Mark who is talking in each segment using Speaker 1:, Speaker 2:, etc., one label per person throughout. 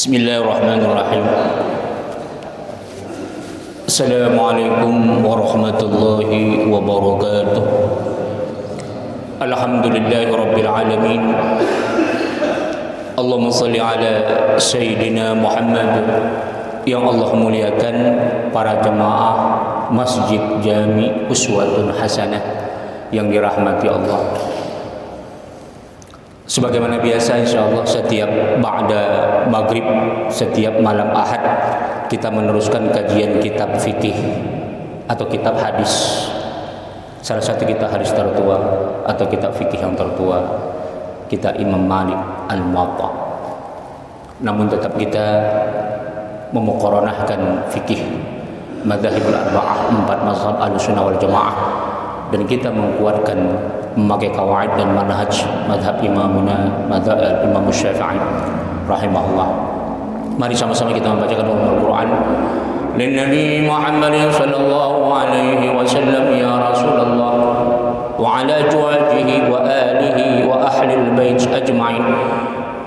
Speaker 1: Bismillahirrahmanirrahim. Assalamualaikum warahmatullahi wabarakatuh. Alhamdulillahi rabbil alamin. Allahumma salli ala Sayyidina Muhammad. Yang Allah muliakan para jemaah Masjid Jami Uswatun Hasanah yang dirahmati Allah. Sebagaimana biasa, insyaallah setiap ba'da maghrib, setiap malam Ahad, kita meneruskan kajian kitab fikih atau kitab hadis. Salah satu kitab hadis tertua atau kitab fikih yang tertua, kitab Imam Malik Al-Muwatta. Namun tetap kita memuqaranahkan fikih madzhabul arba'ah, 4 mazhab Ahlussunnah wal Jamaah, dan kita menguatkan memakai kawaid dan manhaj madhab imamuna madhab Imam Syafi'i rahimahullah. Mari sama-sama kita membacakan Al-Quran. Lin Nabi Muhammad sallallahu alaihi wasallam, ya Rasulullah wa ala azwajihi wa alihi wa ahli al-bait ajma'in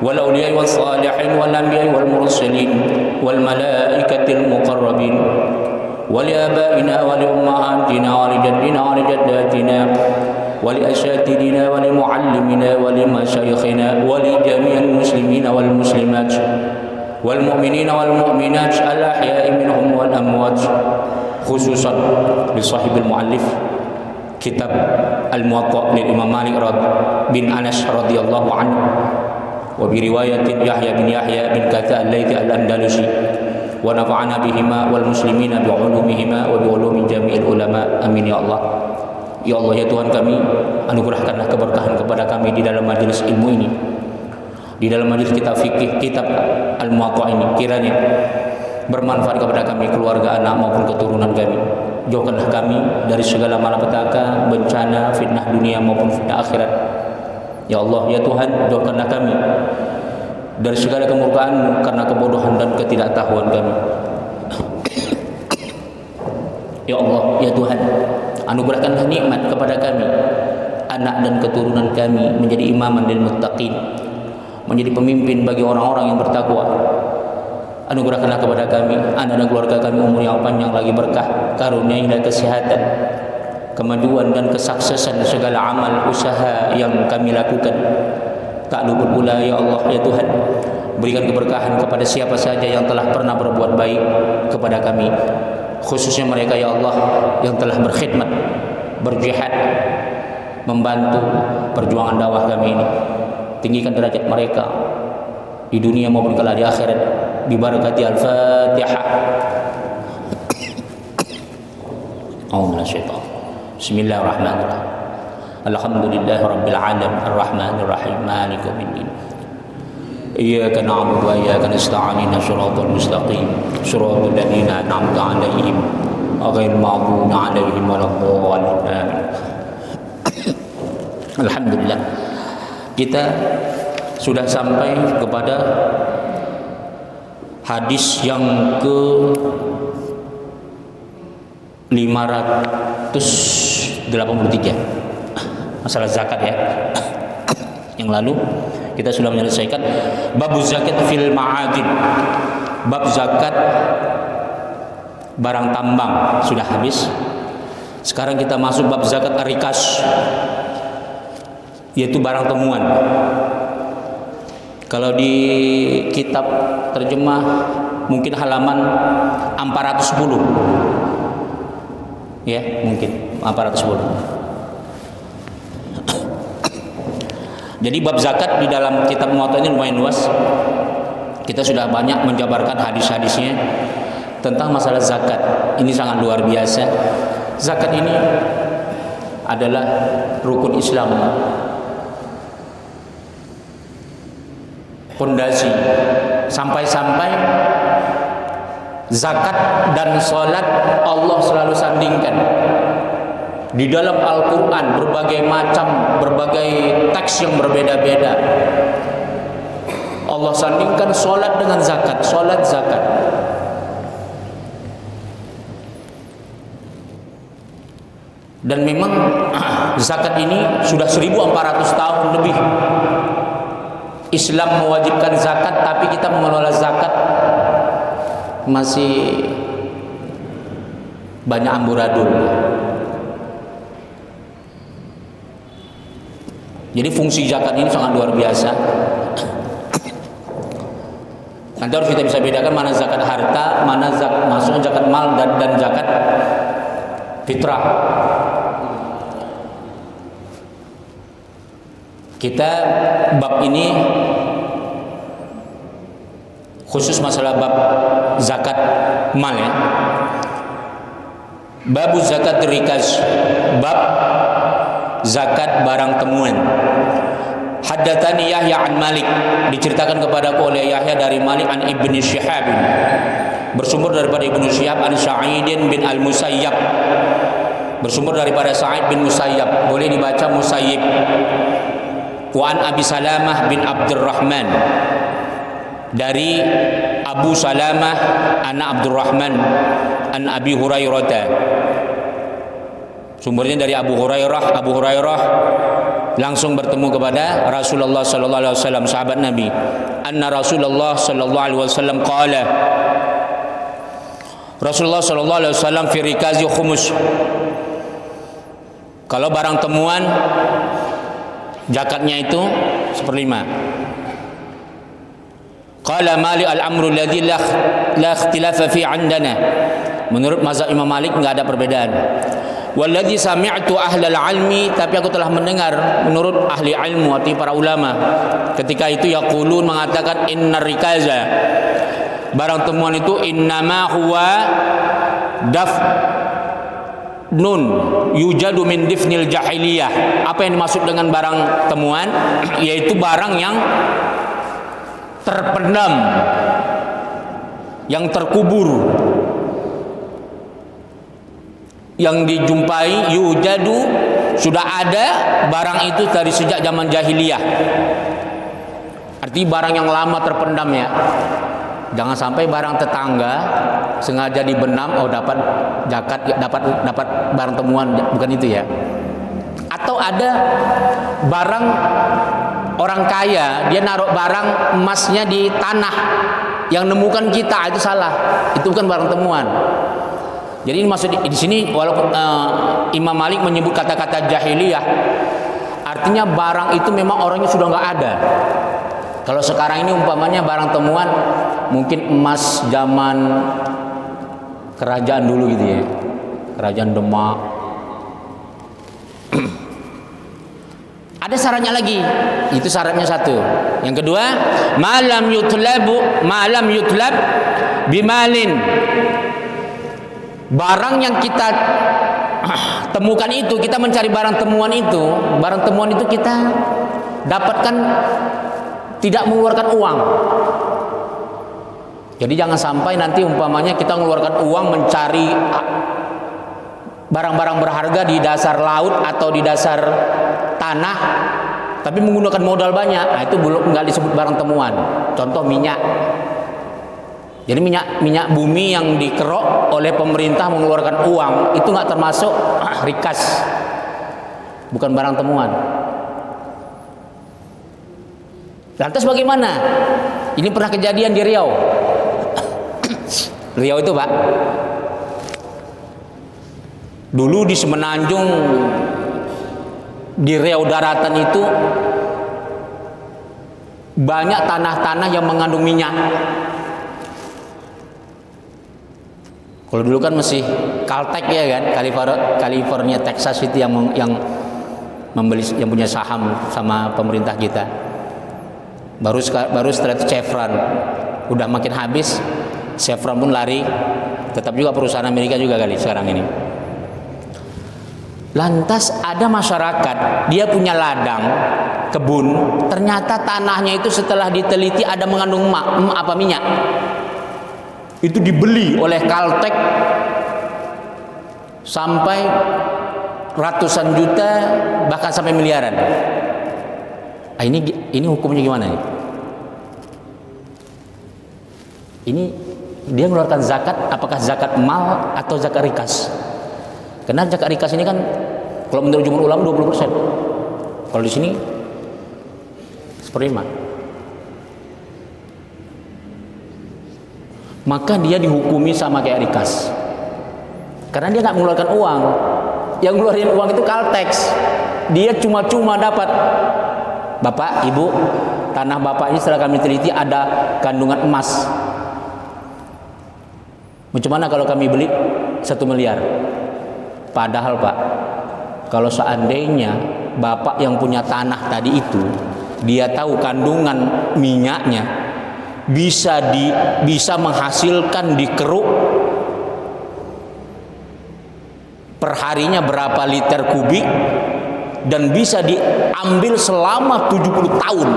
Speaker 1: wal awliya was salihin wal anbiya wal mursalin wal malaikatil muqarrabin wal abaina wal ummahatina wal jaddina wal jaddatina ولأساتذتنا ولمعلمنا ولمشايخنا ولجميع المسلمين والمسلمات والمؤمنين والمؤمنات الأحياء منهم والأموات خصوصا لصاحب المؤلف كتاب الموطأ للإمام مالك بن أنس رضي الله عنه وبرواية يحيى بن يحيى بن كثاء الليثي الأندلسي ونفعنا بهما والمسلمين بعلومهما وبعلوم جميع العلماء آمين يا الله. Ya Allah, ya Tuhan kami, anugerahkanlah keberkahan kepada kami di dalam majelis ilmu ini, di dalam majelis kitab fikih, kitab Al-Muwatta ini. Kiranya bermanfaat kepada kami, keluarga, anak maupun keturunan kami. Jauhkanlah kami dari segala malapetaka, bencana, fitnah dunia maupun fitnah akhirat. Ya Allah, ya Tuhan, jauhkanlah kami dari segala kemurkaan karena kebodohan dan ketidaktahuan kami. Ya Allah, ya Tuhan, anugerahkanlah nikmat kepada kami, anak dan keturunan kami menjadi imaman lil muttaqin, menjadi pemimpin bagi orang-orang yang bertakwa. Anugerahkanlah kepada kami, anak dan keluarga kami umur yang panjang lagi berkah, karuniailah kesehatan, kemajuan dan kesuksesan segala amal usaha yang kami lakukan. Tak luput pula ya Allah, ya Tuhan, berikan keberkahan kepada siapa saja yang telah pernah berbuat baik kepada kami, khususnya mereka ya Allah yang telah berkhidmat, berjihad, membantu perjuangan dakwah kami ini. Tinggikan derajat mereka di dunia maupun kelak di akhirat bi barakati al-Fatihah. Bismillahirrahmanirrahim. Alhamdulillahirabbil alamin arrahmanir rahim maliki yaumiddin. Iyyaka na'budu wa iyyaka nasta'in shiratal mustaqim shiratal ladzina an'amta 'alaihim ghairil maghdubi 'alaihim waladdallin. Alhamdulillah, kita sudah sampai kepada hadis yang ke 583, masalah zakat ya. Yang lalu kita sudah menyelesaikan bab zakat fil ma'adin, bab zakat barang tambang sudah habis. Sekarang kita masuk bab zakat arikas, yaitu barang temuan. Kalau di kitab terjemah mungkin halaman 410 ya, mungkin 410. Jadi bab zakat di dalam kitab Muwatta ini lumayan luas. Kita sudah banyak menjabarkan hadis-hadisnya tentang masalah zakat. Ini sangat luar biasa. Zakat ini adalah rukun Islam, fondasi. Sampai-sampai zakat dan salat Allah selalu sandingkan. Di dalam Al-Quran berbagai teks yang berbeda-beda. Allah sandingkan solat dengan zakat, solat zakat. Dan memang zakat ini sudah 1400 tahun lebih Islam mewajibkan zakat, tapi kita mengelola zakat masih banyak amburadul. Jadi fungsi zakat ini sangat luar biasa. Nanti harus kita bisa bedakan mana zakat harta, mana maksudnya zakat mal dan zakat fitrah. Kita bab ini khusus masalah bab zakat mal ya. Bab zakat rikaz, bab zakat barang temuan. Haddatsani Yahya an Malik, diceritakan kepadaku oleh Yahya dari Malik an Ibnu Syihab, bersumber daripada Ibnu Syihab an Sa'id bin Al-Musayyab, bersumber daripada Sa'id bin Musayyab, boleh dibaca Musayyib. Wa an Abi Salamah bin Abdurrahman, dari Abu Salamah anak Abdurrahman an Abi Hurairah, sumbernya dari Abu Hurairah. Abu Hurairah langsung bertemu kepada Rasulullah sallallahu alaihi wasallam, sahabat Nabi. Anna Rasulullah sallallahu alaihi wasallam qala, Rasulullah sallallahu alaihi wasallam fi rikazi khumus, kalau barang temuan zakatnya itu 1/5. Qala Malik al-amru alladhi la ikhtilafa fi 'indana, menurut mazhab Imam Malik enggak ada perbedaan. Walladzi sami'tu ahlal ilmi, tapi aku telah mendengar menurut ahli ilmu, arti para ulama ketika itu yaqulun, mengatakan innar rikaza, barang temuan itu innama huwa dafnun yujadu min difnil jahiliyah. Apa yang dimaksud dengan barang temuan? Yaitu barang yang terpendam, yang terkubur, yang dijumpai, yujadu, sudah ada barang itu dari sejak zaman jahiliyah. Arti barang yang lama terpendam ya. Jangan sampai barang tetangga sengaja dibenam, oh dapat zakat, dapat barang temuan, bukan itu ya. Atau ada barang orang kaya, dia naruh barang emasnya di tanah, yang nemukan kita, itu salah. Itu bukan barang temuan. Jadi ini maksud di sini, walaupun Imam Malik menyebut kata-kata jahiliyah, artinya barang itu memang orangnya sudah nggak ada. Kalau sekarang ini umpamanya barang temuan mungkin emas zaman kerajaan dulu gitu ya, kerajaan Demak. Ada syaratnya lagi, itu syaratnya satu. Yang kedua, malam yutlab bimalin, barang yang kita temukan itu, kita mencari barang temuan itu kita dapatkan tidak mengeluarkan uang. Jadi jangan sampai nanti umpamanya kita mengeluarkan uang mencari barang-barang berharga di dasar laut atau di dasar tanah, tapi menggunakan modal banyak. Nah, itu belum, nggak disebut barang temuan. Contoh minyak. Jadi minyak bumi yang dikerok oleh pemerintah mengeluarkan uang, itu nggak termasuk rikas, bukan barang temuan. Lantas bagaimana? Ini pernah kejadian di Riau. Riau itu Pak, dulu di Semenanjung, di Riau daratan itu banyak tanah-tanah yang mengandung minyak. Kalau dulu kan masih Caltech ya kan, California, Texas itu yang membeli, yang punya saham sama pemerintah kita. Baru setelah itu Chevron, udah makin habis, Chevron pun lari, tetap juga perusahaan Amerika juga kali sekarang ini. Lantas ada masyarakat, dia punya ladang kebun, ternyata tanahnya itu setelah diteliti ada mengandung minyak. Itu dibeli oleh Caltech sampai ratusan juta, bahkan sampai miliaran. Nah, ini hukumnya gimana nih? Ini dia mengeluarkan zakat, apakah zakat mal atau zakat rikas? Karena zakat rikas ini kan kalau menurut jumhur ulama 20%. Kalau di sini 1/5. maka dia dihukumi sama kayak rikas. Karena dia nggak mengeluarkan uang. Yang ngeluarin uang itu Caltex. Dia cuma-cuma dapat. Bapak, Ibu, tanah Bapak ini setelah kami teliti ada kandungan emas. Macam mana kalau kami beli 1 miliar? Padahal Pak, kalau seandainya Bapak yang punya tanah tadi itu, dia tahu kandungan minyaknya bisa menghasilkan di keruk perharinya berapa liter kubik dan bisa diambil selama 70 tahun.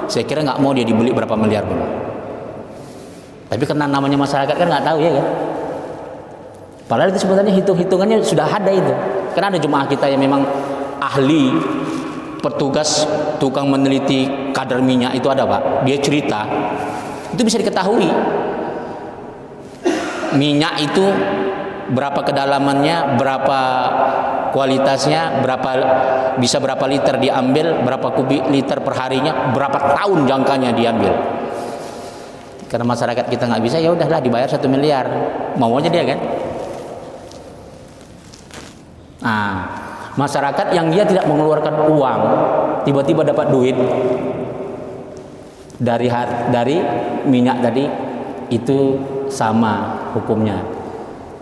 Speaker 1: Saya kira nggak mau dia dibeli berapa miliar dulu. Tapi karena namanya masyarakat kan nggak tahu ya kan. Padahal itu sebenarnya hitungannya sudah ada itu. Karena ada jemaah kita yang memang ahli, petugas tukang meneliti kadar minyak itu ada Pak. Dia cerita, itu bisa diketahui minyak itu berapa kedalamannya, berapa kualitasnya, bisa berapa liter diambil, berapa kubik liter per harinya, berapa tahun jangkanya diambil. Karena masyarakat kita nggak bisa, ya udahlah dibayar 1 miliar, mau aja dia kan. Nah, masyarakat yang dia tidak mengeluarkan uang, tiba-tiba dapat duit dari minyak tadi, itu sama hukumnya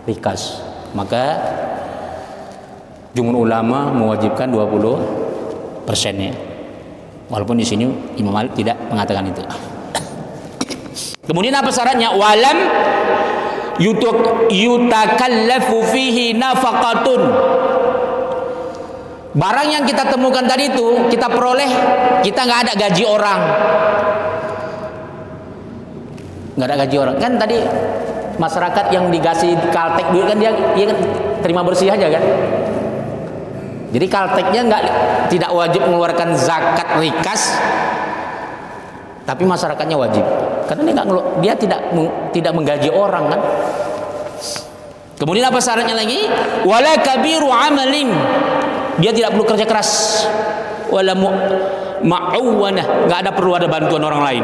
Speaker 1: rikas. Maka jumhur ulama mewajibkan 20%-nya. Walaupun di sini Imam Malik tidak mengatakan itu. Kemudian apa syaratnya? Walam yutakallafu fihi nafaqatun. Barang yang kita temukan tadi itu kita peroleh, kita nggak ada gaji orang, nggak ada gaji orang. Kan tadi masyarakat yang dikasih Caltex duit kan dia kan terima bersih aja kan. Jadi Caltexnya tidak wajib mengeluarkan zakat rikas, tapi masyarakatnya wajib. Karena dia tidak menggaji orang kan. Kemudian apa syaratnya lagi? Wala kabiru amalin. Dia tidak perlu kerja keras. Wala ma'awanah, enggak ada perlu ada bantuan orang lain.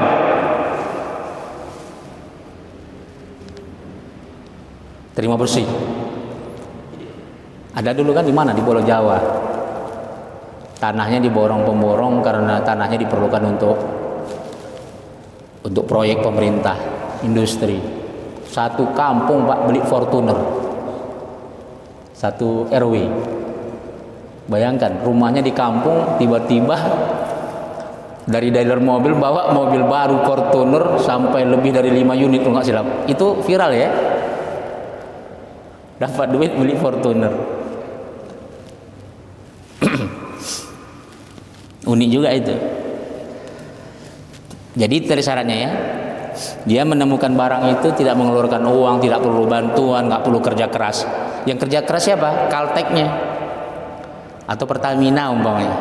Speaker 1: Terima bersih. Ada dulu kan di mana? Di Pulau Jawa. Tanahnya diborong-pemborong karena tanahnya diperlukan untuk proyek pemerintah, industri. Satu kampung Pak beli Fortuner. Satu RW. Bayangkan rumahnya di kampung, tiba-tiba dari dealer mobil bawa mobil baru Fortuner sampai lebih dari 5 unit kalau nggak silap. Itu viral ya. Dapat duit beli Fortuner. Unik juga itu. Jadi dari syaratnya ya, dia menemukan barang itu tidak mengeluarkan uang, tidak perlu bantuan, nggak perlu kerja keras. Yang kerja keras siapa? Caltexnya atau Pertamina umpamanya.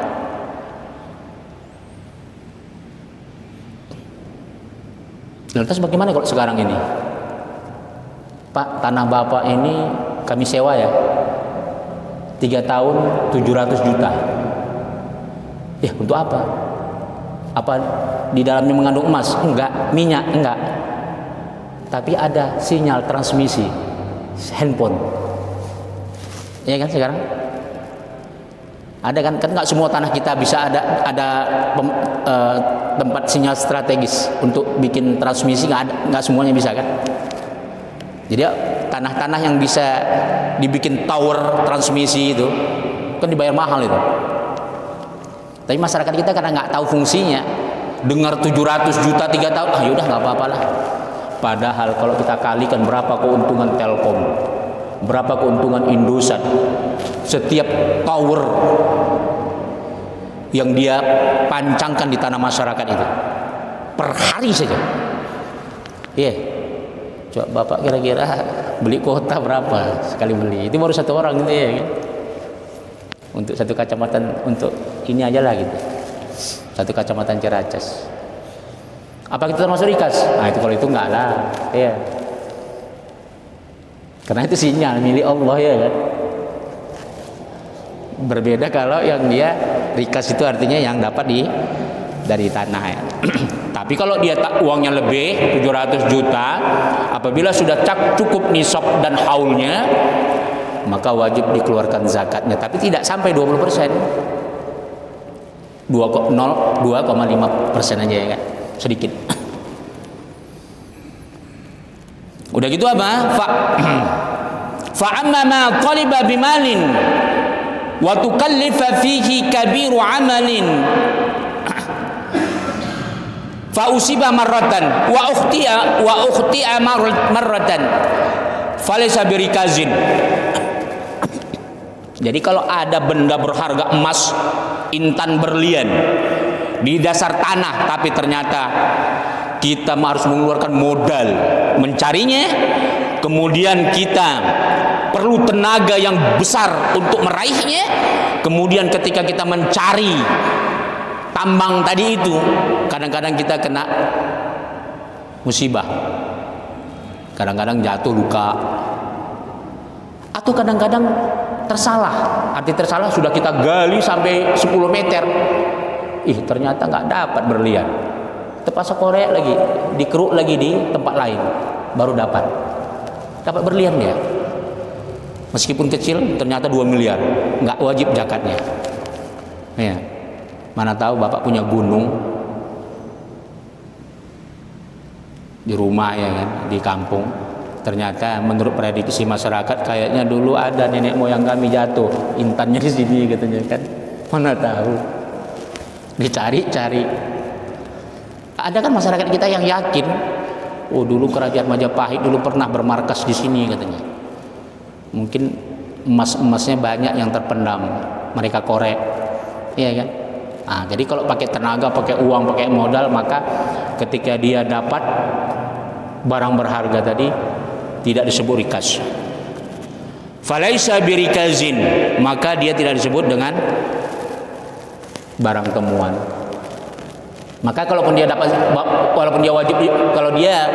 Speaker 1: Lantas bagaimana kalau sekarang ini? Pak, tanah Bapak ini kami sewa ya, 3 tahun 700 juta. Ya untuk apa? Apa di dalamnya mengandung emas? Enggak. Minyak? Enggak. Tapi ada sinyal transmisi handphone. Ya kan sekarang? Ada kan enggak semua tanah kita bisa ada tempat sinyal strategis untuk bikin transmisi, enggak semuanya bisa kan? Jadi tanah-tanah yang bisa dibikin tower transmisi itu kan dibayar mahal itu. Tapi masyarakat kita karena nggak tahu fungsinya, dengar 700 juta 3 tahun, yaudah nggak apa-apa lah. Padahal kalau kita kalikan berapa keuntungan Telkom, berapa keuntungan Indosat, setiap tower yang dia pancangkan di tanah masyarakat itu per hari saja. Iya. Coba Bapak kira-kira beli kuota berapa sekali beli? Itu baru 1 orang gitu ya kan? Untuk 1 kecamatan, untuk ini aja lah gitu. 1 kecamatan Ciracas. Apa kita termasuk rikas? Nah itu kalau itu enggak lah. Iya. Karena itu sinyal milik Allah ya kan. Berbeda kalau yang dia rikas itu artinya yang dapat dari tanah ya. Tapi kalau dia uangnya lebih 700 juta, apabila sudah cukup nisab dan haulnya, maka wajib dikeluarkan zakatnya, tapi tidak sampai 20%. 2,5% aja ya kan, sedikit. Udah gitu apa? Fa amma ma taliba bimalin wa tukallifa fihi kabiru amalin fa usiba marratan wa ukhti'a marratan falaysa birikazin. Jadi kalau ada benda berharga emas, intan, berlian di dasar tanah, tapi ternyata kita harus mengeluarkan modal mencarinya, kemudian kita perlu tenaga yang besar untuk meraihnya, kemudian ketika kita mencari tambang tadi itu, kadang-kadang kita kena musibah, kadang-kadang jatuh luka, atau kadang-kadang tersalah. Arti tersalah, sudah kita gali sampai 10 meter, ternyata nggak dapat berlian, terpaksa korek lagi, dikeruk lagi di tempat lain, baru dapat berlian dia. Meskipun kecil, ternyata 2 miliar, nggak wajib zakatnya. Ya, mana tahu bapak punya gunung di rumah ya kan, di kampung. Ternyata menurut prediksi masyarakat, kayaknya dulu ada nenek moyang kami jatuh, intannya di sini katanya kan. Mana tahu. Dicari-cari. Ada kan masyarakat kita yang yakin, oh dulu kerajaan Majapahit dulu pernah bermarkas di sini katanya. Mungkin emas-emasnya banyak yang terpendam, mereka korek. Iya kan? Nah, jadi kalau pakai tenaga, pakai uang, pakai modal, maka ketika dia dapat barang berharga tadi, tidak disebut rikas. Falaisa birikazin, maka dia tidak disebut dengan barang temuan. Maka kalaupun dia dapat, walaupun dia wajib, kalau dia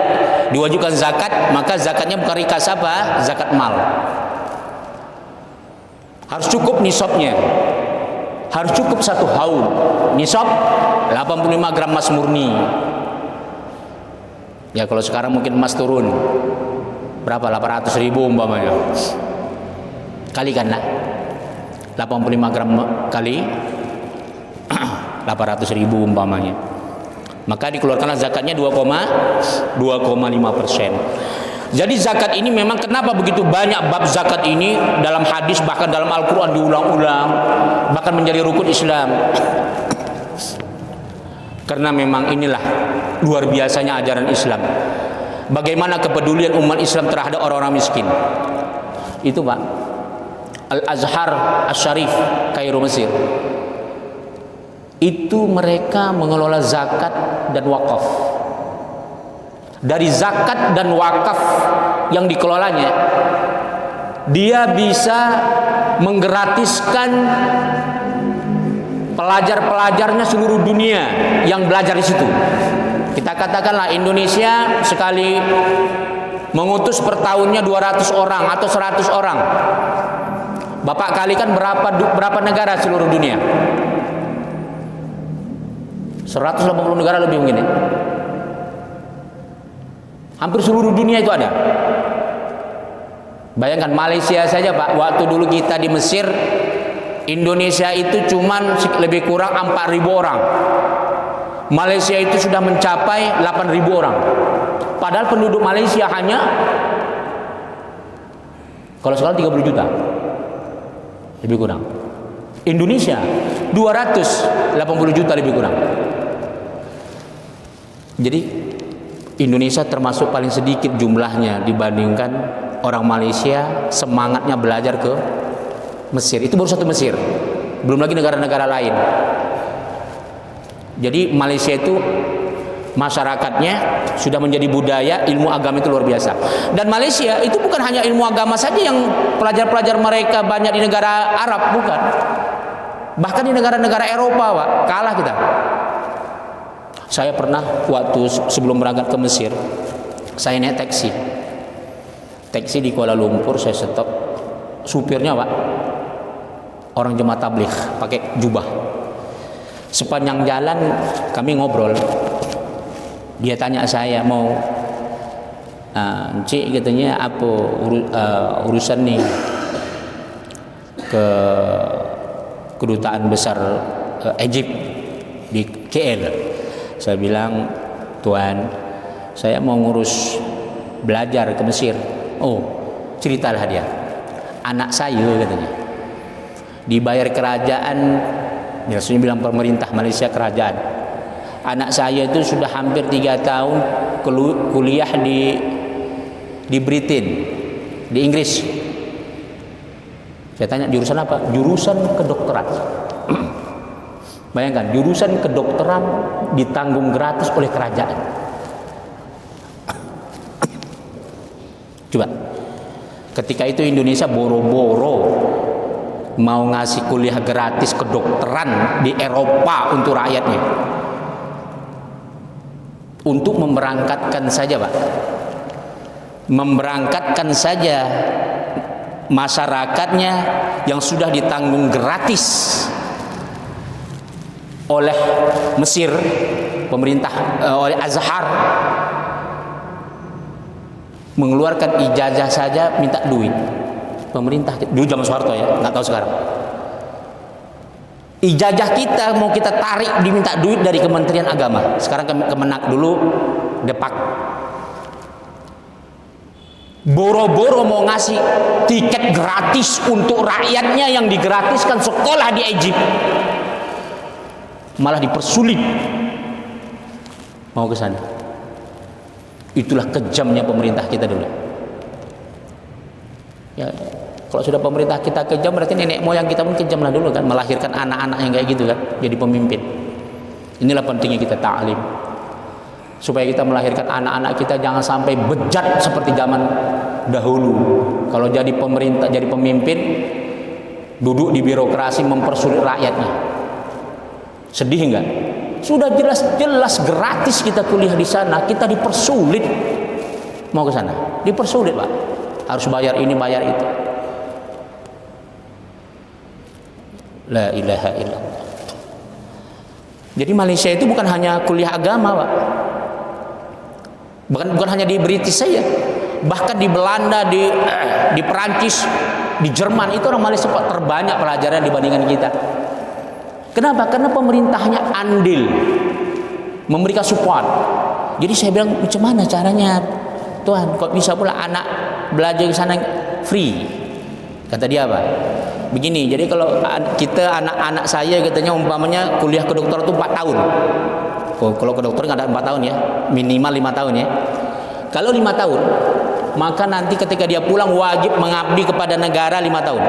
Speaker 1: diwajibkan zakat, maka zakatnya bukan rikas apa? Zakat mal. Harus cukup nisabnya. Harus cukup 1 haul. Nisab 85 gram emas murni. Ya kalau sekarang mungkin emas turun berapa, 800.000 umpamanya, kalikanlah 85 gram kali 800.000 umpamanya, maka dikeluarkanlah zakatnya 2,5%. Jadi zakat ini memang kenapa begitu banyak bab zakat ini dalam hadis, bahkan dalam Al-Quran diulang-ulang, bahkan menjadi rukun Islam. Karena memang inilah luar biasanya ajaran Islam. Bagaimana kepedulian umat Islam terhadap orang-orang miskin. Itu Pak, Al-Azhar Asy-Syarif Kairo Mesir, itu mereka mengelola zakat dan wakaf. Dari zakat dan wakaf yang dikelolanya, dia bisa menggratiskan pelajar-pelajarnya seluruh dunia yang belajar di situ. Kita katakanlah Indonesia sekali mengutus per tahunnya 200 orang atau 100 orang. Bapak kalikan berapa negara seluruh dunia? 180 negara lebih mungkin ya. Hampir seluruh dunia itu ada. Bayangkan Malaysia saja Pak, waktu dulu kita di Mesir, Indonesia itu cuman lebih kurang 4.000 orang. Malaysia itu sudah mencapai 8.000 orang. Padahal penduduk Malaysia hanya, kalau sekarang 30 juta, lebih kurang. Indonesia 280 juta lebih kurang. Jadi Indonesia termasuk paling sedikit jumlahnya dibandingkan orang Malaysia semangatnya belajar ke Mesir. Itu baru satu Mesir, belum lagi negara-negara lain. Jadi Malaysia itu masyarakatnya sudah menjadi budaya ilmu agama itu luar biasa. Dan Malaysia itu bukan hanya ilmu agama saja yang pelajar-pelajar mereka banyak di negara Arab, bukan. Bahkan di negara-negara Eropa, Pak, kalah kita. Saya pernah waktu sebelum berangkat ke Mesir, saya naik taksi. Taksi di Kuala Lumpur, saya stop. Supirnya, Pak, orang jemaah tabligh pakai jubah. Sepanjang jalan kami ngobrol. Dia tanya saya mau Encik katanya apa urusan nih ke kedutaan besar Egypt di KL. Saya bilang, Tuan, saya mau ngurus belajar ke Mesir. Oh, ceritalah dia. Anak saya katanya dibayar kerajaan, biasanya bilang pemerintah Malaysia kerajaan. Anak saya itu sudah hampir 3 tahun kuliah di Britain, di Inggris. Saya tanya jurusan apa? Jurusan kedokteran. Bayangkan, jurusan kedokteran ditanggung gratis oleh kerajaan. Coba, ketika itu Indonesia boro-boro mau ngasih kuliah gratis kedokteran di Eropa untuk rakyatnya, untuk memberangkatkan saja, Pak. Memberangkatkan saja masyarakatnya yang sudah ditanggung gratis oleh Mesir, pemerintah, oleh Azhar, mengeluarkan ijazah saja minta duit. Pemerintah dulu zaman Soeharto ya, nggak tahu sekarang. Ijazah kita mau kita tarik diminta duit dari Kementerian Agama. Sekarang Kemenak, dulu Depak. Boro-boro mau ngasih tiket gratis untuk rakyatnya yang digratiskan sekolah di Egypt, malah dipersulit mau ke sana. Itulah kejamnya pemerintah kita dulu. Ya, kalau sudah pemerintah kita kejam, berarti nenek moyang kita pun kejam lah dulu kan, melahirkan anak-anak yang kayak gitu kan, jadi pemimpin. Inilah pentingnya kita ta'lim, supaya kita melahirkan anak-anak kita jangan sampai bejat seperti zaman dahulu. Kalau jadi pemerintah, jadi pemimpin, duduk di birokrasi mempersulit rakyatnya. Sedih enggak? Sudah jelas-jelas gratis kita kuliah di sana, kita dipersulit mau ke sana. Dipersulit, Pak. Harus bayar ini, bayar itu. La ilaha illallah. Jadi Malaysia itu bukan hanya kuliah agama, Pak. Bukan hanya di British saja. Bahkan di Belanda, di Perancis, di Jerman, itu orang Malaysia terbanyak pelajaran dibandingkan kita. Kenapa? Karena pemerintahnya andil, memberikan support. Jadi saya bilang, macam mana caranya, Tuhan, kok bisa pula anak belajar di sana free? Kata dia apa? Begini, jadi kalau kita anak-anak saya katanya umpamanya kuliah kedokteran itu 4 tahun. Kalau kedokteran nggak ada 4 tahun ya, minimal 5 tahun ya. Kalau 5 tahun, maka nanti ketika dia pulang wajib mengabdi kepada negara 5 tahun.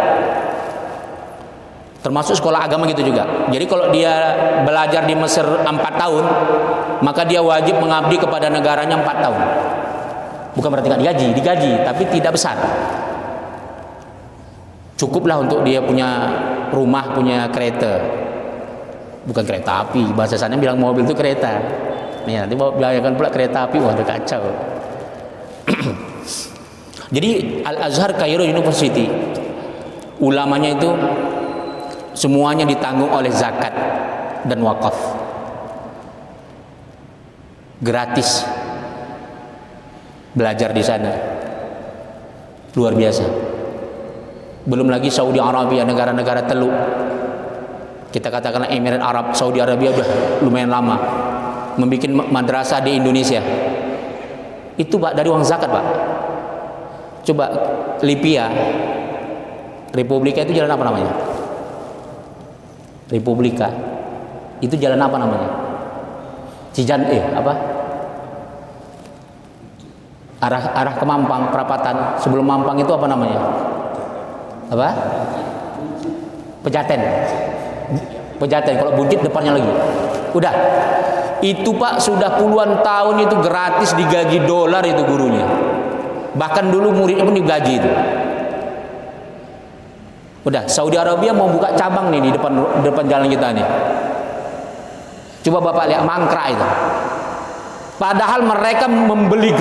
Speaker 1: Termasuk sekolah agama gitu juga. Jadi kalau dia belajar di Mesir 4 tahun, maka dia wajib mengabdi kepada negaranya 4 tahun. Bukan berarti nggak digaji, tapi tidak besar. Cukuplah untuk dia punya rumah, punya kereta. Bukan kereta api, bahasa sana bilang mobil itu kereta. Ya, nanti bayangkan pula kereta api, wah udah kacau. Jadi Al-Azhar Cairo University, ulamanya itu semuanya ditanggung oleh zakat dan wakaf, gratis belajar di sana, luar biasa. Belum lagi Saudi Arabia, negara-negara teluk, kita katakanlah Emirat Arab, Saudi Arabia udah lumayan lama membuat madrasah di Indonesia. Itu Pak dari uang zakat, Pak. Coba Libya, Republika itu jalan apa namanya? Republika itu jalan apa namanya? Cijan apa? Arah ke Mampang, perapatan sebelum Mampang itu apa namanya? Apa? Pejaten. Kalau Buncit depannya lagi. Udah. Itu Pak sudah puluhan tahun itu gratis, digaji dolar itu gurunya. Bahkan dulu muridnya pun digaji itu. Udah, Saudi Arabia mau buka cabang nih di depan jalan kita nih. Coba Bapak lihat mangkrak itu. Padahal mereka membeli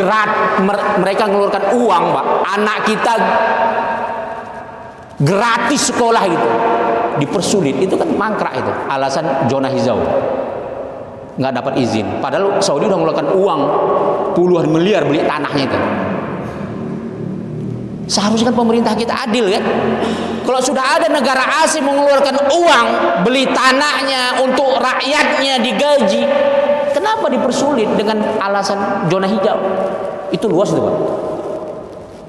Speaker 1: mereka mengeluarkan uang, Pak. Anak kita gratis sekolah gitu. dipersulit. Itu kan mangkrak itu, alasan zona hijau, nggak dapat izin. Padahal Saudi udah mengeluarkan uang puluhan miliar beli tanahnya itu. Seharusnya kan pemerintah kita adil kan. Kalau sudah ada negara asing mengeluarkan uang beli tanahnya untuk rakyatnya digaji, kenapa dipersulit dengan alasan zona hijau? Itu luas itu Pak.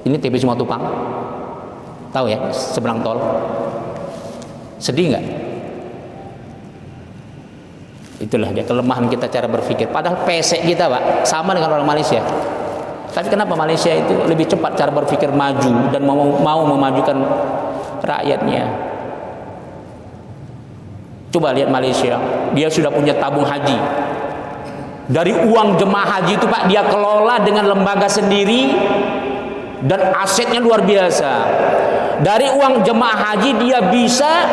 Speaker 1: Ini TB Simatupang, tahu ya, seberang tol. Sedih nggak? Itulah dia kelemahan kita cara berpikir. Padahal pesek kita Pak sama dengan orang Malaysia. Tapi kenapa Malaysia itu lebih cepat cara berpikir maju dan mau memajukan rakyatnya? Coba lihat Malaysia, dia sudah punya tabung haji. Dari uang jemaah haji itu Pak, dia kelola dengan lembaga sendiri dan asetnya luar biasa. Dari uang jemaah haji dia bisa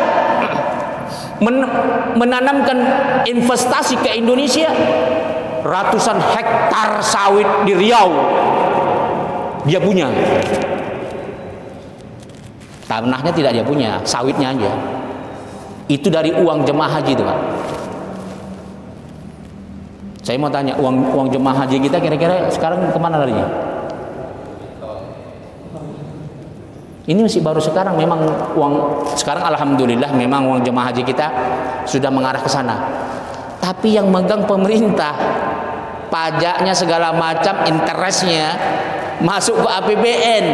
Speaker 1: menanamkan investasi ke Indonesia. Ratusan hektar sawit di Riau dia punya. Tanahnya tidak dia punya, sawitnya aja. Itu dari uang jemaah haji itu Pak. Saya mau tanya, uang jemaah haji kita kira-kira sekarang kemana larinya? Ini masih baru sekarang. Memang uang sekarang alhamdulillah memang uang jemaah haji kita sudah mengarah ke sana. Tapi yang megang pemerintah, pajaknya segala macam, interestnya masuk ke APBN.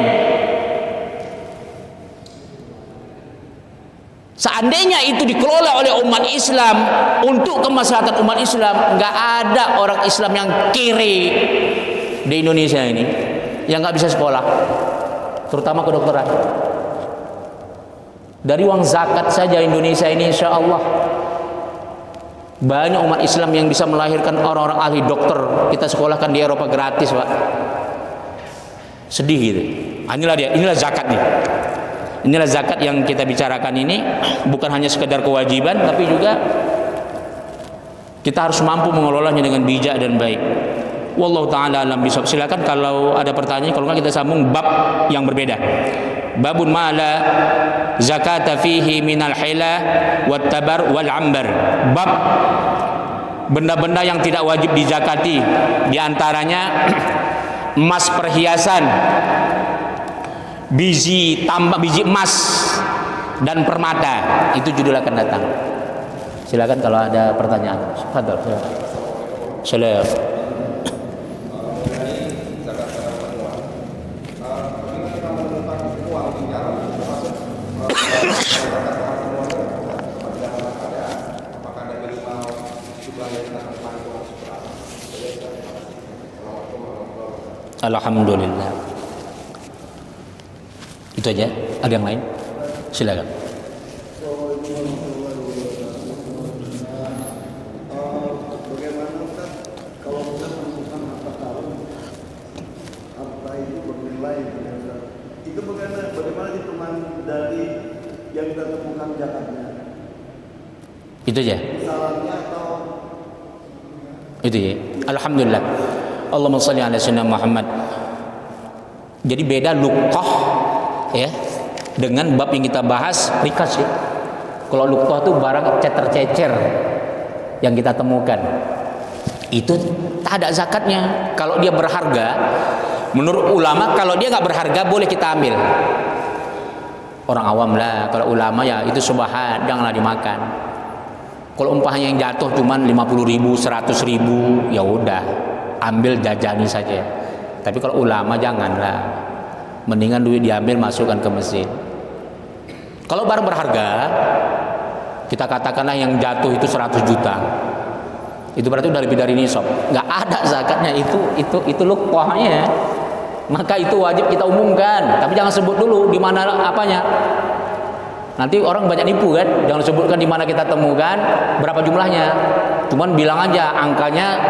Speaker 1: Seandainya itu dikelola oleh umat Islam untuk kemaslahatan umat Islam, nggak ada orang Islam yang kiri di Indonesia ini yang nggak bisa sekolah, terutama kedokteran. Dari uang zakat saja Indonesia ini insya Allah banyak umat Islam yang bisa melahirkan orang-orang ahli dokter. Kita sekolahkan di Eropa gratis Pak. Sedih gitu. Inilah dia, inilah zakat nih. Inilah zakat yang kita bicarakan ini. Bukan hanya sekedar kewajiban, tapi juga kita harus mampu mengelolanya dengan bijak dan baik. Wallahu ta'ala alam bisawab. Silakan kalau ada pertanyaan, kalau enggak kita sambung bab yang berbeda. Babun ma'ala zakata fihi minal hilah wat tabar wal ambar. Bab benda-benda yang tidak wajib dizakati, di antaranya emas perhiasan, biji emas dan permata. Itu judul akan datang. Silakan kalau ada pertanyaan. Fadhil. Silakan. Alhamdulillah. Itu aja. Ada yang lain? Silakan.
Speaker 2: Bagaimana Ustaz kalau kita menemukan harta karun, harta itu bernilai, itu bagaimana hitungan dari yang kita temukan zakatnya?
Speaker 1: Itu aja.
Speaker 2: Misalnya atau
Speaker 1: itu ya. Alhamdulillah. Allahumma shalli ala sayyidina Muhammad. Jadi beda luqah ya dengan bab yang kita bahas rikas ya. Kalau luqah itu barang cecer-cecer yang kita temukan, itu tak ada zakatnya. Kalau dia berharga, menurut ulama kalau dia nggak berharga boleh kita ambil. Orang awam lah, kalau ulama ya itu subahat, janganlah dimakan. Kalau umpahnya yang jatuh cuman 50.000, 100.000, ya udah ambil jajani saja. Tapi kalau ulama janganlah, mendingan duit diambil masukkan ke mesin. Kalau barang berharga, kita katakanlah yang jatuh itu 100 juta, itu berarti udah lebih dari nisab, nggak ada zakatnya. Itu luqahnya, maka itu wajib kita umumkan. Tapi jangan sebut dulu di mana apanya, nanti orang banyak nipu kan. Jangan sebutkan di mana kita temukan, berapa jumlahnya, cuman bilang aja angkanya.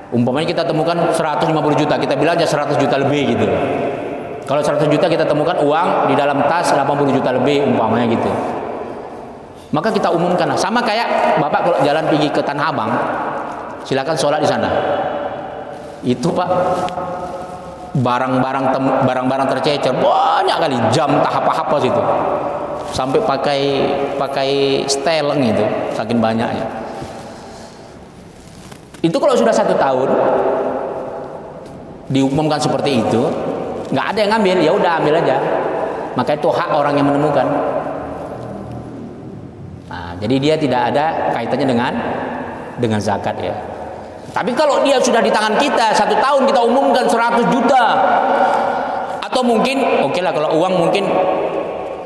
Speaker 1: Umpamanya kita temukan 150 juta, kita bilang aja 100 juta lebih gitu. Kalau 100 juta kita temukan uang di dalam tas 80 juta lebih umpamanya gitu, maka kita umumkan. Sama kayak Bapak kalau jalan pergi ke Tanah Abang, silakan sholat di sana. Itu Pak, barang-barang tercecer banyak kali, jam tak apa-apa situ. sampai pakai steleng itu, saking banyaknya. Itu kalau sudah 1 tahun diumumkan seperti itu, nggak ada yang ngambil, ya udah ambil aja. Maka itu hak orang yang menemukan. Nah, jadi dia tidak ada kaitannya dengan zakat ya. Tapi kalau dia sudah di tangan kita 1 tahun, kita umumkan 100 juta, atau mungkin oke lah, kalau uang mungkin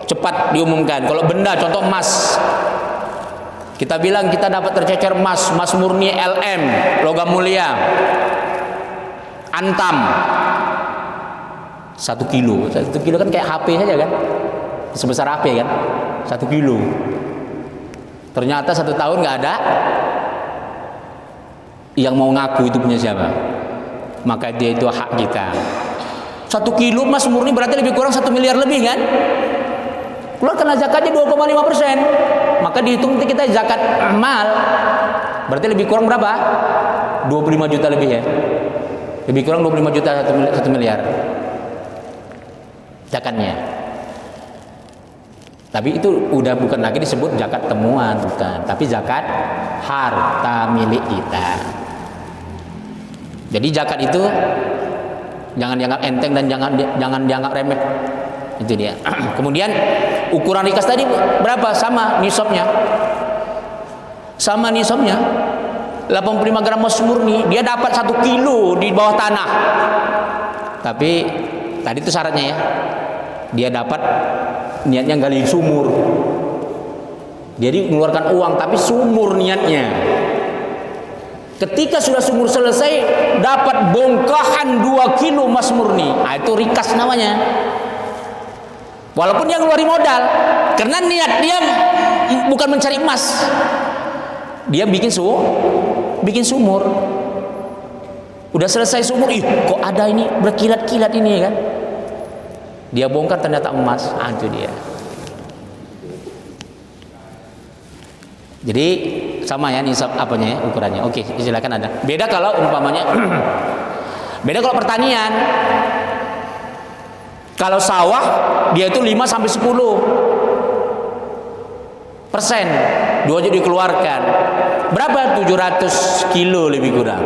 Speaker 1: cepat diumumkan. Kalau benda, contoh emas, kita bilang kita dapat tercecer emas murni LM, logam mulia, antam, 1 kilo. 1 kilo kan kayak HP saja kan, sebesar HP kan, 1 kilo. Ternyata 1 tahun nggak ada yang mau ngaku itu punya siapa, maka dia itu hak kita. 1 kilo emas murni berarti lebih kurang 1 miliar lebih kan. Keluarkan zakatnya 2,5%, maka dihitung kita zakat mal, berarti lebih kurang berapa? 25 juta lebih ya, lebih kurang 25 juta 1 miliar zakatnya. Tapi itu udah bukan lagi disebut zakat temuan, bukan, tapi zakat harta milik kita. Jadi zakat itu jangan dianggap enteng dan jangan dianggap remeh. Itu dia. Kemudian ukuran rikas tadi berapa? Sama nisabnya. Sama nisabnya. 85 gram emas murni, dia dapat 1 kilo di bawah tanah. Tapi tadi itu syaratnya ya. Dia dapat niatnya gali sumur. Jadi mengeluarkan uang tapi sumur niatnya. Ketika sudah sumur selesai, dapat bongkahan 2 kilo emas murni. Nah, itu rikas namanya. Walaupun dia ngeluarin modal, karena niat dia bukan mencari emas, dia bikin sumur. Udah selesai sumur, kok ada ini berkilat-kilat ini kan? Dia bongkar ternyata emas. Ah, itu dia. Jadi sama ya nisab apanya ya, ukurannya. Oke, silakan ada. Beda kalau umpamanya beda kalau pertanian. Kalau sawah dia itu 5 sampai 10% aja dikeluarkan. Berapa? 700 kilo lebih kurang.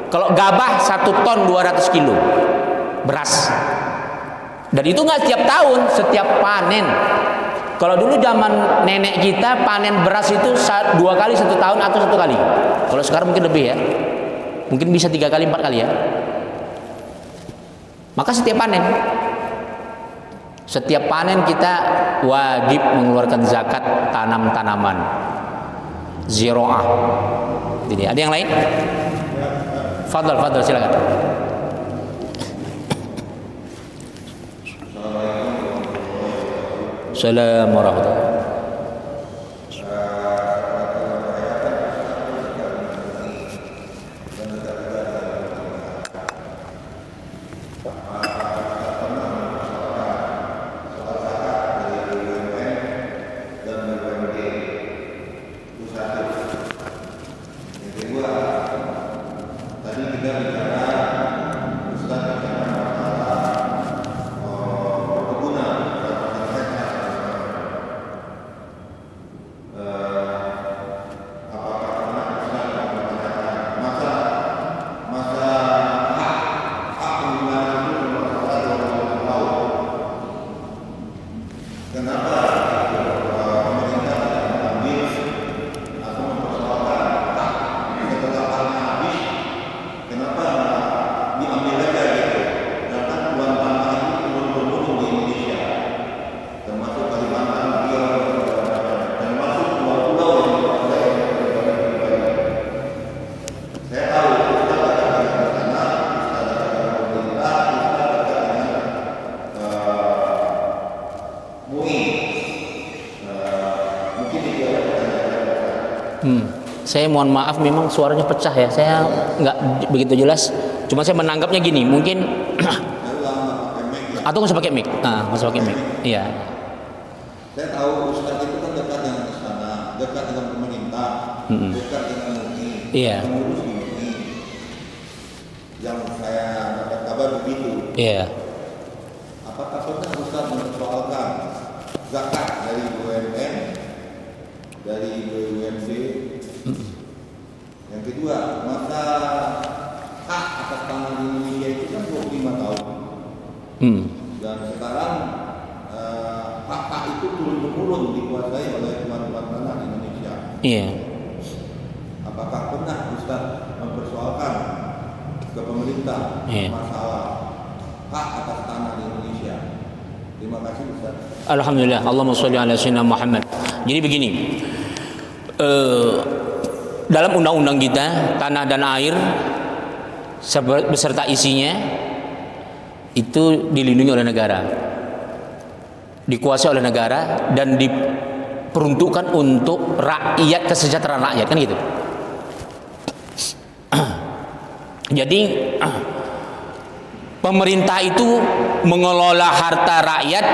Speaker 1: Kalau gabah 1 ton 200 kilo beras. Dan itu nggak setiap tahun, setiap panen. Kalau dulu zaman nenek kita panen beras itu 2 kali 1 tahun atau 1 kali. Kalau sekarang mungkin lebih ya, mungkin bisa 3 kali 4 kali ya. Maka setiap panen kita wajib mengeluarkan zakat tanaman. Ziro'ah. Jadi ada yang lain? Fadl silakan. Assalamualaikum warahmatullahi wabarakatuh. Saya mohon maaf, memang suaranya pecah ya. Saya nggak begitu jelas. Cuma saya menanggapnya gini, mungkin atau nggak usah pakai mic. Nggak usah pakai mic. Iya.
Speaker 2: Saya tahu Ustadz itu kan dekat dengan istana, dekat dengan pemerintah, dekat dengan MUI,
Speaker 1: Iya.
Speaker 2: mengurus MUI. Yang saya dapat kabar begitu.
Speaker 1: Iya.
Speaker 2: Apakah pernah Ustadz mempersoalkan zakat dari kedua, masa hak atas tanah di Indonesia itu kan 25 tahun. Dan sekarang hak itu turun-temurun dikuasai oleh tuan-tuan tanah di Indonesia.
Speaker 1: Iya.
Speaker 2: Apakah pernah Ustaz mempersoalkan ke pemerintah masalah hak atas tanah di Indonesia? Terima kasih Ustaz.
Speaker 1: Alhamdulillah, Allahumma sholli ala sayyidina Muhammad. Jadi begini, dalam undang-undang kita tanah dan air beserta isinya itu dilindungi oleh negara, dikuasai oleh negara, dan diperuntukkan untuk rakyat, kesejahteraan rakyat, kan gitu. Jadi pemerintah itu mengelola harta rakyat,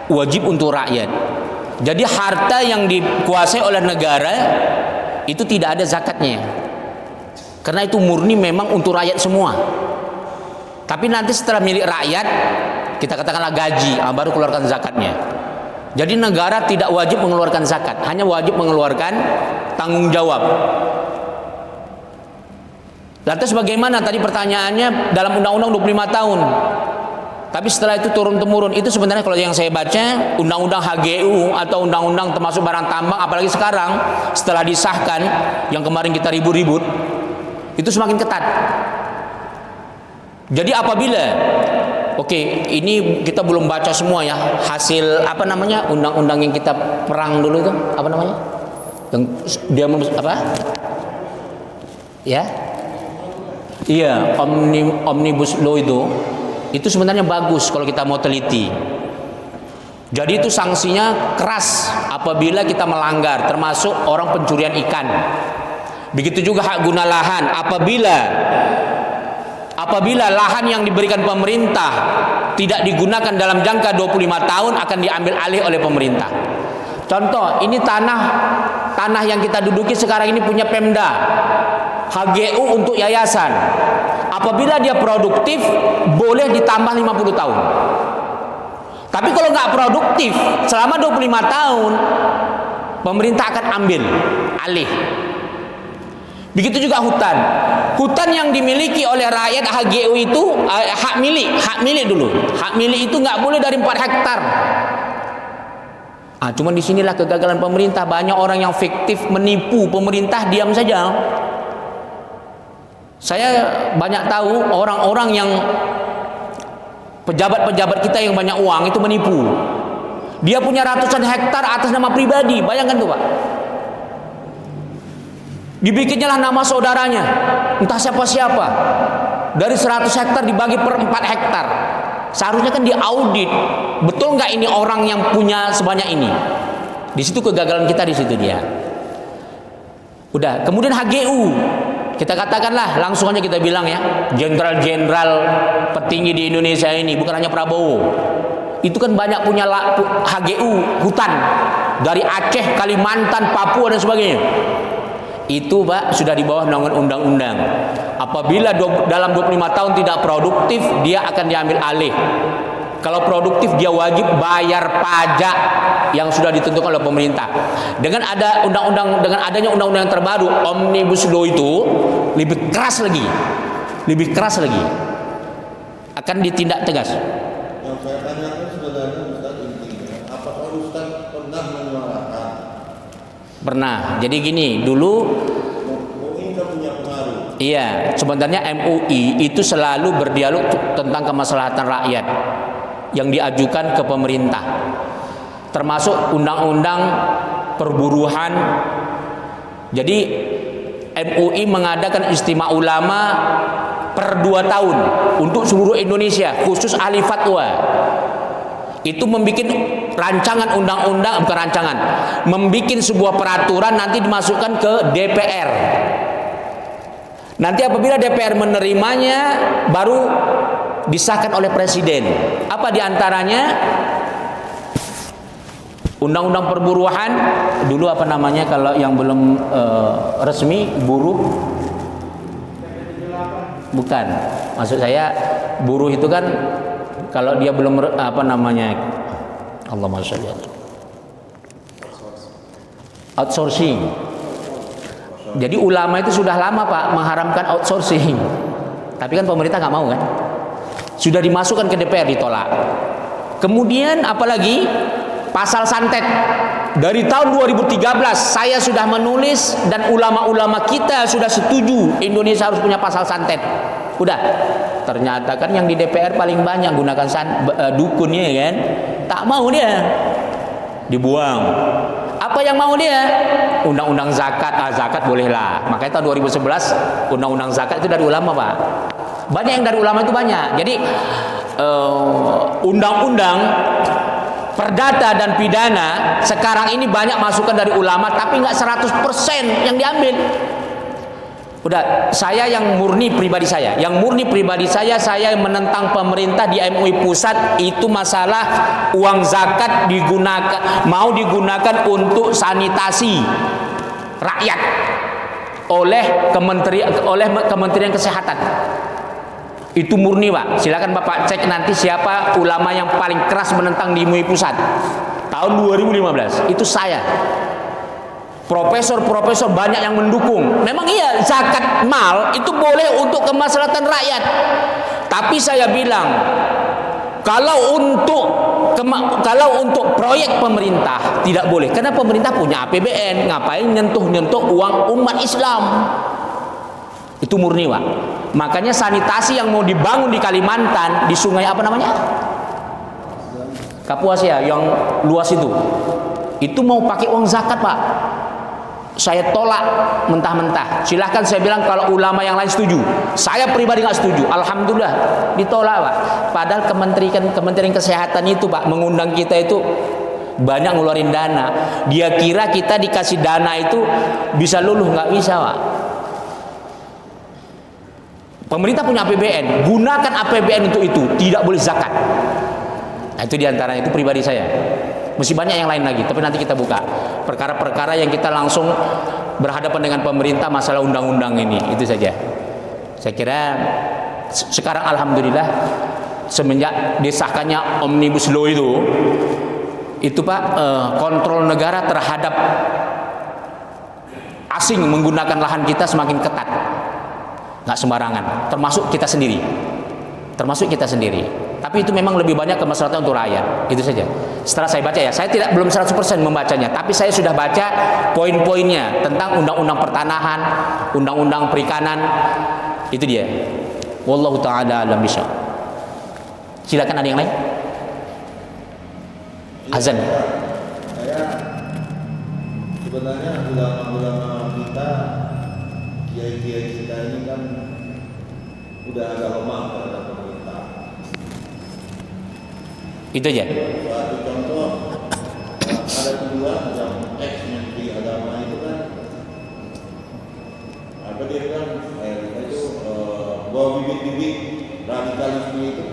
Speaker 1: wajib untuk rakyat. Jadi harta yang dikuasai oleh negara itu tidak ada zakatnya, karena itu murni memang untuk rakyat semua. Tapi nanti setelah milik rakyat, kita katakanlah gaji, baru keluarkan zakatnya. Jadi negara tidak wajib mengeluarkan zakat, hanya wajib mengeluarkan tanggung jawab. Lantas bagaimana tadi pertanyaannya dalam undang-undang 25 tahun. Tapi setelah itu turun-temurun. Itu sebenarnya kalau yang saya baca undang-undang HGU atau undang-undang termasuk barang tambang, apalagi sekarang setelah disahkan yang kemarin kita ribut-ribut, itu semakin ketat. Jadi apabila ini kita belum baca semua ya, hasil apa namanya undang-undang yang kita perang dulu itu apa namanya? Yang dia apa? Ya? Iya, Omnibus Law itu sebenarnya bagus kalau kita mau teliti. Jadi itu sanksinya keras apabila kita melanggar, termasuk orang pencurian ikan. Begitu juga hak guna lahan, apabila lahan yang diberikan pemerintah tidak digunakan dalam jangka 25 tahun akan diambil alih oleh pemerintah. Contoh, ini tanah yang kita duduki sekarang ini punya Pemda, HGU untuk yayasan. Apabila dia produktif boleh ditambah 50 tahun. Tapi kalau nggak produktif selama 25 tahun pemerintah akan ambil alih. Begitu juga hutan. Hutan yang dimiliki oleh rakyat HGU itu hak milik dulu. Hak milik itu nggak boleh dari 4 hektar. Cuman disinilah kegagalan pemerintah. Banyak orang yang fiktif menipu pemerintah, diam saja. Saya banyak tahu orang-orang yang pejabat-pejabat kita yang banyak uang itu menipu. Dia punya ratusan hektar atas nama pribadi. Bayangkan tuh Pak. Dibikinnya lah nama saudaranya, entah siapa-siapa. Dari 100 hektar dibagi per 4 hektar. Seharusnya kan diaudit, betul nggak ini orang yang punya sebanyak ini? Di situ kegagalan kita, di situ dia. Udah, kemudian HGU. Kita katakanlah langsung aja kita bilang ya, jenderal-jenderal petinggi di Indonesia ini, bukan hanya Prabowo. Itu kan banyak punya HGU, hutan. Dari Aceh, Kalimantan, Papua dan sebagainya. Itu Pak sudah di bawah undang-undang. Apabila dalam 25 tahun tidak produktif, dia akan diambil alih. Kalau produktif dia wajib bayar pajak yang sudah ditentukan oleh pemerintah. Dengan adanya undang-undang terbaru Omnibus Law itu lebih keras lagi. Akan ditindak tegas.
Speaker 2: Yang saya tanyakan sebenarnya Ustaz intinya, apakah Ustaz pernah menyuarakan?
Speaker 1: Pernah. Jadi gini, dulu
Speaker 2: MUI kan punya pengaruh.
Speaker 1: Iya, sebenarnya MUI itu selalu berdialog tentang kemaslahatan rakyat yang diajukan ke pemerintah, termasuk undang-undang perburuhan. Jadi MUI mengadakan istimewa ulama per 2 tahun untuk seluruh Indonesia, khusus ahli fatwa. Itu membuat rancangan undang-undang, bukan rancangan, membuat sebuah peraturan nanti dimasukkan ke DPR. Nanti apabila DPR menerimanya baru disahkan oleh presiden. Apa diantaranya? Undang-undang perburuhan dulu apa namanya kalau yang belum resmi, buruh, bukan, maksud saya buruh itu kan kalau dia belum apa namanya, Allahumma sholli ala outsourcing. Jadi ulama itu sudah lama Pak mengharamkan outsourcing. Tapi kan pemerintah nggak mau kan. Sudah dimasukkan ke DPR, ditolak. Kemudian apalagi pasal santet. Dari tahun 2013 saya sudah menulis dan ulama-ulama kita sudah setuju Indonesia harus punya pasal santet. Udah. Ternyata kan yang di DPR paling banyak gunakan dukunnya kan. Tak mau dia. Dibuang. Apa yang mau dia? Undang-undang zakat. Zakat bolehlah. Makanya tahun 2011 undang-undang zakat itu dari ulama Pak. Banyak yang dari ulama itu banyak. Jadi undang-undang perdata dan pidana sekarang ini banyak masukan dari ulama, tapi nggak 100% yang diambil. Udah, saya yang murni pribadi saya, saya menentang pemerintah di MUI pusat itu masalah uang zakat mau digunakan untuk sanitasi rakyat oleh Kementerian Kesehatan. Itu murni Pak. Silakan Bapak cek nanti siapa ulama yang paling keras menentang di MUI pusat. Tahun 2015 itu saya. Profesor-profesor banyak yang mendukung. Memang iya zakat mal itu boleh untuk kemaslahatan rakyat. Tapi saya bilang kalau untuk proyek pemerintah tidak boleh, karena pemerintah punya APBN, ngapain nyentuh-nyentuh uang umat Islam. Itu murni Pak. Makanya sanitasi yang mau dibangun di Kalimantan, di sungai apa namanya? Kapuas ya, yang luas itu mau pakai uang zakat Pak. Saya tolak mentah-mentah. Silahkan saya bilang kalau ulama yang lain setuju. Saya pribadi nggak setuju. Alhamdulillah ditolak Pak. Padahal Kementerian Kesehatan itu Pak mengundang kita itu banyak ngeluarin dana. Dia kira kita dikasih dana itu bisa luluh, nggak bisa Pak. Pemerintah punya APBN, gunakan APBN untuk itu, tidak boleh zakat. Nah, itu diantara itu pribadi saya. Masih banyak yang lain lagi, tapi nanti kita buka perkara-perkara yang kita langsung berhadapan dengan pemerintah masalah undang-undang ini. Itu saja. Saya kira sekarang alhamdulillah semenjak disahkannya Omnibus Law itu Pak, kontrol negara terhadap asing menggunakan lahan kita semakin ketat. Nggak sembarangan, termasuk kita sendiri. Tapi itu memang lebih banyak kemaslahatan untuk rakyat. Itu saja. Setelah saya baca ya, saya belum 100% membacanya, tapi saya sudah baca poin-poinnya tentang undang-undang pertanahan, undang-undang perikanan. Itu dia. Wallahu taala alam bisawab. Silakan, ada yang lain? Azan.
Speaker 2: Saya sebenarnya ulama-ulama kita, kiai-kiai kita ini kan udah agak lemah terhadap pemerintah.
Speaker 1: Itu aja.
Speaker 2: Suatu contoh, ada kedua yang ex-menteri agama itu kan apa dia kan itu bahwa bibit-bibit radikalisme itu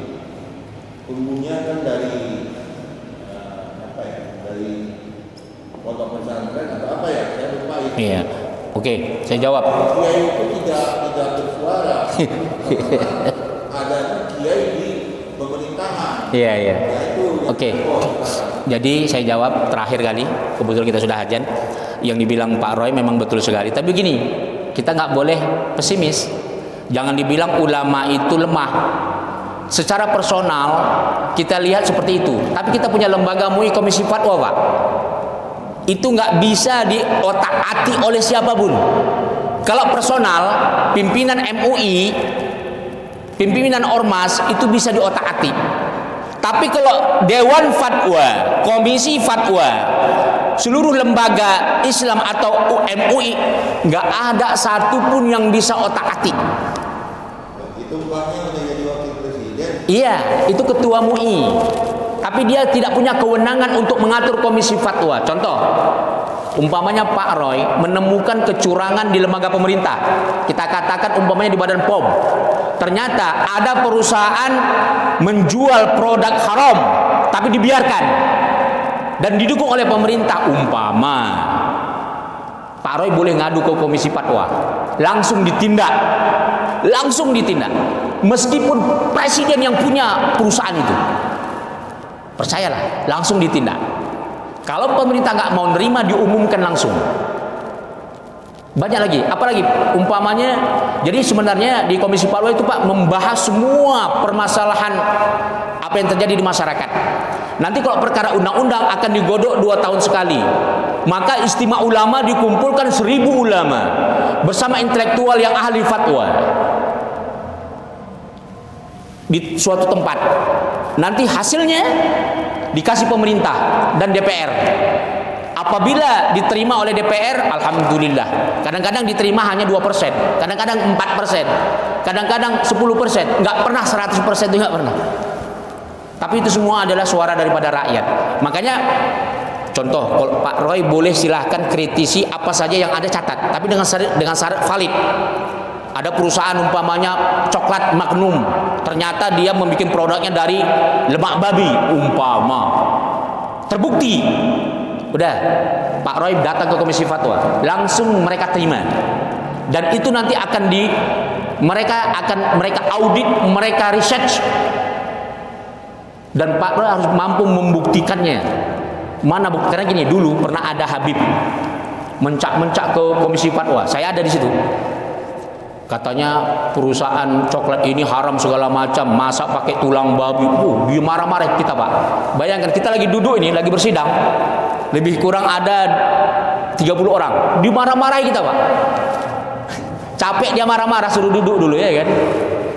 Speaker 2: tumbuhnya kan dari dari pondok pesantren atau apa ya, saya lupa itu.
Speaker 1: Iya. Oke, saya jawab.
Speaker 2: Kiai itu tidak bersuara. Ada kiai di pemerintahan.
Speaker 1: Iya.
Speaker 2: Ya,
Speaker 1: Oke. Jadi saya jawab terakhir kali. Kebetulan kita sudah azan. Yang dibilang Pak Roy memang betul sekali. Tapi begini, kita nggak boleh pesimis. Jangan dibilang ulama itu lemah. Secara personal kita lihat seperti itu. Tapi kita punya lembaga MUI Komisi Fatwa Pak. Itu nggak bisa diotak-atik oleh siapapun. Kalau personal, pimpinan MUI, pimpinan ormas itu bisa diotak-atik. Tapi kalau Dewan Fatwa, Komisi Fatwa, seluruh lembaga Islam atau MUI, nggak ada satupun yang bisa otak-atik.
Speaker 2: Itu bukannya udah jadi wakil presiden?
Speaker 1: Iya, itu ketua MUI. Tapi dia tidak punya kewenangan untuk mengatur komisi fatwa. Contoh, umpamanya Pak Roy menemukan kecurangan di lembaga pemerintah. Kita katakan umpamanya di Badan POM. Ternyata ada perusahaan menjual produk haram, tapi dibiarkan dan didukung oleh pemerintah. Umpama Pak Roy boleh ngadu ke komisi fatwa, langsung ditindak. Meskipun presiden yang punya perusahaan itu, percayalah, langsung ditindak. Kalau pemerintah nggak mau nerima, diumumkan langsung. Banyak lagi, apalagi umpamanya. Jadi sebenarnya di Komisi Fatwa itu Pak membahas semua permasalahan apa yang terjadi di masyarakat. Nanti kalau perkara undang-undang akan digodok 2 tahun sekali. Maka istimewa ulama dikumpulkan 1000 ulama bersama intelektual yang ahli fatwa di suatu tempat. Nanti hasilnya dikasih pemerintah dan DPR. Apabila diterima oleh DPR, alhamdulillah. Kadang-kadang diterima hanya 2%, kadang-kadang 4%, kadang-kadang 10%, nggak pernah 100% itu nggak pernah. Tapi itu semua adalah suara daripada rakyat. Makanya contoh, kalau Pak Roy boleh silahkan kritisi apa saja yang ada, catat, tapi dengan syarat valid. Ada perusahaan umpamanya coklat Magnum, ternyata dia membuat produknya dari lemak babi, umpama, terbukti. Udah, Pak Roy datang ke Komisi Fatwa, langsung mereka terima. Dan itu nanti akan mereka audit, mereka research. Dan Pak Roy harus mampu membuktikannya. Mana bukti? Karena gini, dulu pernah ada Habib mencak-mencak ke Komisi Fatwa. Saya ada di situ. Katanya perusahaan coklat ini haram segala macam, masak pakai tulang babi. Dia marah-marah kita, Pak. Bayangkan kita lagi duduk ini, lagi bersidang. Lebih kurang ada 30 orang. Dimarah-marahi kita, Pak. Capek dia marah-marah, suruh duduk dulu ya kan.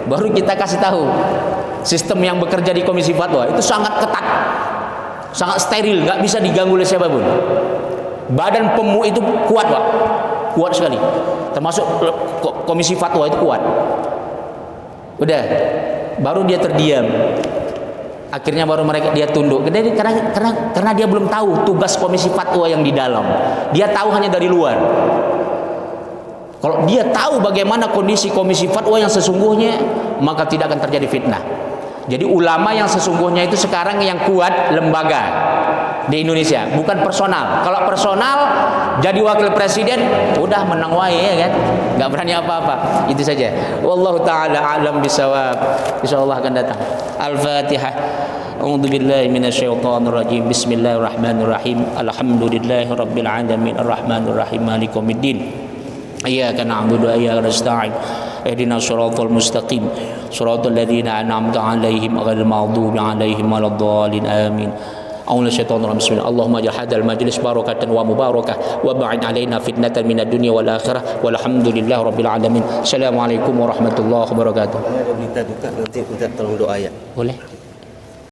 Speaker 1: Baru kita kasih tahu. Sistem yang bekerja di Komisi Fatwa itu sangat ketat. Sangat steril, nggak bisa diganggu oleh siapapun. Badan pemu itu kuat, Pak. Kuat sekali. Termasuk Komisi Fatwa itu kuat. Udah, baru dia terdiam. Akhirnya baru dia tunduk. Karena dia belum tahu tugas Komisi Fatwa yang di dalam. Dia tahu hanya dari luar. Kalau dia tahu bagaimana kondisi Komisi Fatwa yang sesungguhnya, maka tidak akan terjadi fitnah. Jadi ulama yang sesungguhnya itu sekarang yang kuat lembaga di Indonesia, bukan personal. Kalau personal jadi wakil presiden udah menang wae ya kan, nggak berani apa-apa. Itu saja. Wallahu taala alam bisawab. Insyaallah akan datang. Al-Fatihah. A'udzu billahi minasyaitonir rajim. Bismillahirrahmanirrahim. Alhamdulillahirabbil alamin arrahmanir rahim maliki yaumiddin. Iyyaka na'budu wa iyyaka nasta'in. Ihdinas shiratal mustaqim. Shiratal ladzina an'amta 'alaihim ghairil maghdubi 'alaihim waladdallin. Amin. A'udzu syaitonir rajim. Bismillah. Allahumma ja'al hadzal majlis barakatan wa mubarakah wa ba'id 'alaina fitnatan minad dunya wal akhirah walhamdulillahi rabbil alamin. Assalamualaikum warahmatullahi wabarakatuh.
Speaker 3: Ada berita duka, nanti minta tolong doa ya.
Speaker 1: Boleh.